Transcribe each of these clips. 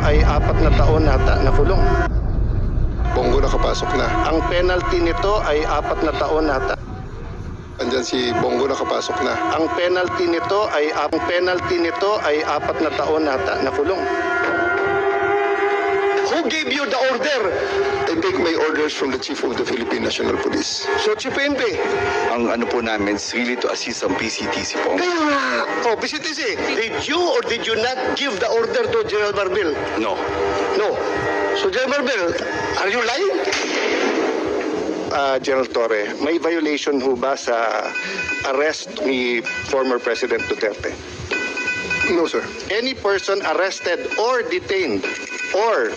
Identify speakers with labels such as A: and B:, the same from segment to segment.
A: ay 4 na taon ata na kulong.
B: Bongo nakapasok na.
A: Ang penalty nito ay 4 na taon ata.
B: Andyan si Bongo nakapasok na.
A: Ang penalty nito ay 4 na taon ata na kulong. Who gave you the order?
B: I take my orders from the Chief of the Philippine National Police.
A: So, PNP.
C: Ang ano po namin is really to assist ang PCTC po.
A: Kaya nga. Oh, PCTC, did you or did you not give the order to General Marbil?
C: No.
A: No. So, General Marbil, are you lying? General Torre, may violation ho ba sa arrest ni former President Duterte?
B: No, sir.
A: Any person arrested or detained or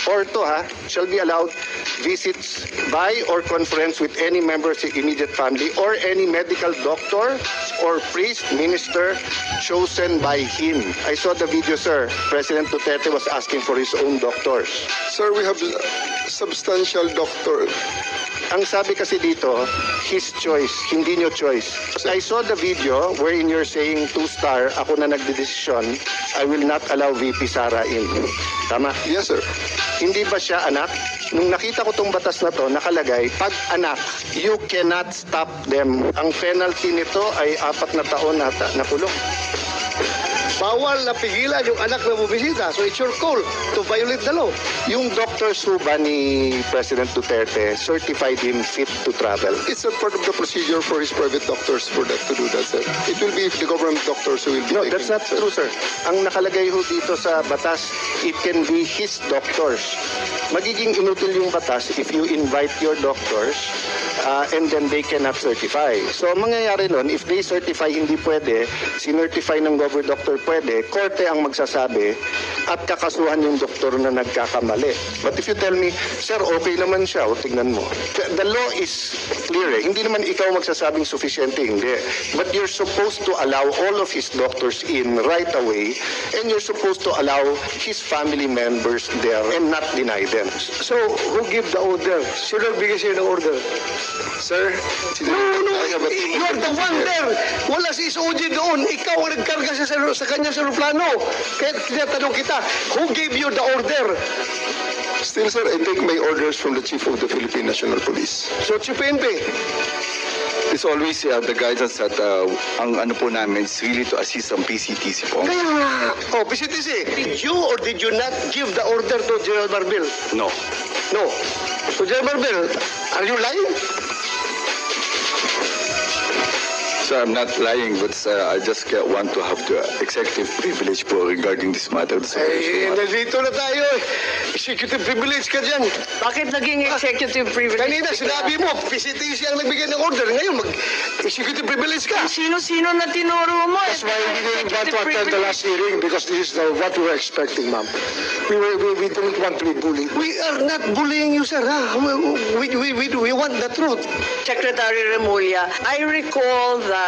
A: shall be allowed visits by or conference with any member of his immediate family or any medical doctor or priest, minister chosen by him. I saw the video, sir. President Duterte was asking for his own doctors.
B: Sir, we have substantial doctor.
A: Ang sabi kasi dito, his choice, hindi nyo choice. I saw the video wherein you're saying 2-star, ako na nagdedesisyon, I will not allow VP Sara in. Tama?
B: Yes, sir.
A: Hindi ba siya anak? Nung nakita ko tong batas na to, nakalagay, pag anak, you cannot stop them. Ang penalty nito ay 4 na taon ata na kulong. Bawal na pigilan yung anak na bubisita. So it's your call to violate the law. Yung doctor Suba ni President Duterte certified him fit to travel.
B: It's a part of the procedure for his private doctors for that to do that, sir. It will be the government doctors who will be
A: No,
B: taking
A: that's not
B: it, sir.
A: true, sir. Ang nakalagay ho dito sa batas, it can be his doctors. Magiging inutil yung batas if you invite your doctors and then they cannot certify. So, ang mangyayari nun, if they certify hindi pwede, sinertify ng government doctor pwede, korte ang magsasabi at kakasuhan yung doktor na nagkakamali. But if you tell me, sir, okay naman siya, o tingnan mo. The law is clear eh. Hindi naman ikaw magsasabing sufficiente, hindi. But you're supposed to allow all of his doctors in right away and you're supposed to allow his family members there and not deny them. So, who give the order? Sino nagbigay sa'yo ng order?
B: Sir,
A: No, you are the one there. Wala si SOG doon. Ikaw ang nagkarga sa kanya sa aeroplano. Kaya tinatanong kita, who gave you the order?
B: still, sir, I take my orders from the Chief of the Philippine National Police.
A: So, PNP.
C: It's always the guidance that ang ano po namin is really to assist ang PCTC po.
A: Kaya nga. Oh, PCTC, did you or did you not give the order to General Marbil?
C: No.
A: No. So, General Marbil, are you lying?
C: So I'm not lying, but I just want to have the executive privilege po regarding this matter.
A: Nandito na tayo eh. Executive privilege ka dyan.
D: Bakit naging executive privilege?
A: Kanina, sinabi mo, PCTC ang nagbigay ng order. Ngayon, mag-executive privilege ka.
D: Sino-sino na tinuro mo?
E: That's why we didn't want to attend the last hearing because this is what we were expecting, ma'am. We didn't want to be bullied.
A: We are not bullying you, sir. Ha? We want the truth.
D: Secretary Remulla, I recall that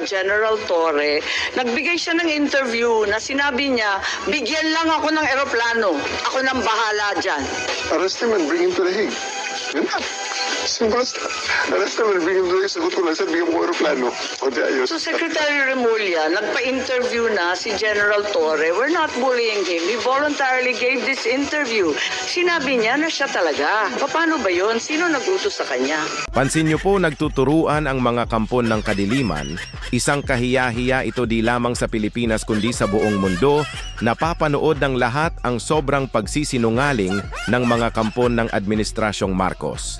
D: General Torre, nagbigay siya ng interview na sinabi niya, bigyan lang ako ng eroplano. Ako nang bahala dyan.
B: Arrest him and bring him to the Hague. Yun na. Simple as that. Arrest him and bring him to the Hague. Sagot ko lang, sir, bigyan mo aeroplano. O di ayos.
D: So Secretary Remulla, nagpa-interview na si General Torre. We're not bullying him. He voluntarily gave this interview. Sinabi niya na siya talaga. Paano ba yun? Sino nag-utos sa kanya?
F: Pansin niyo po, nagtuturuan ang mga kampon ng kadiliman. Isang kahiya-hiya ito di lamang sa Pilipinas kundi sa buong mundo. Napapanood ng lahat ang sobrang pagsisinungaling ng mga kampon ng Administrasyong Marcos.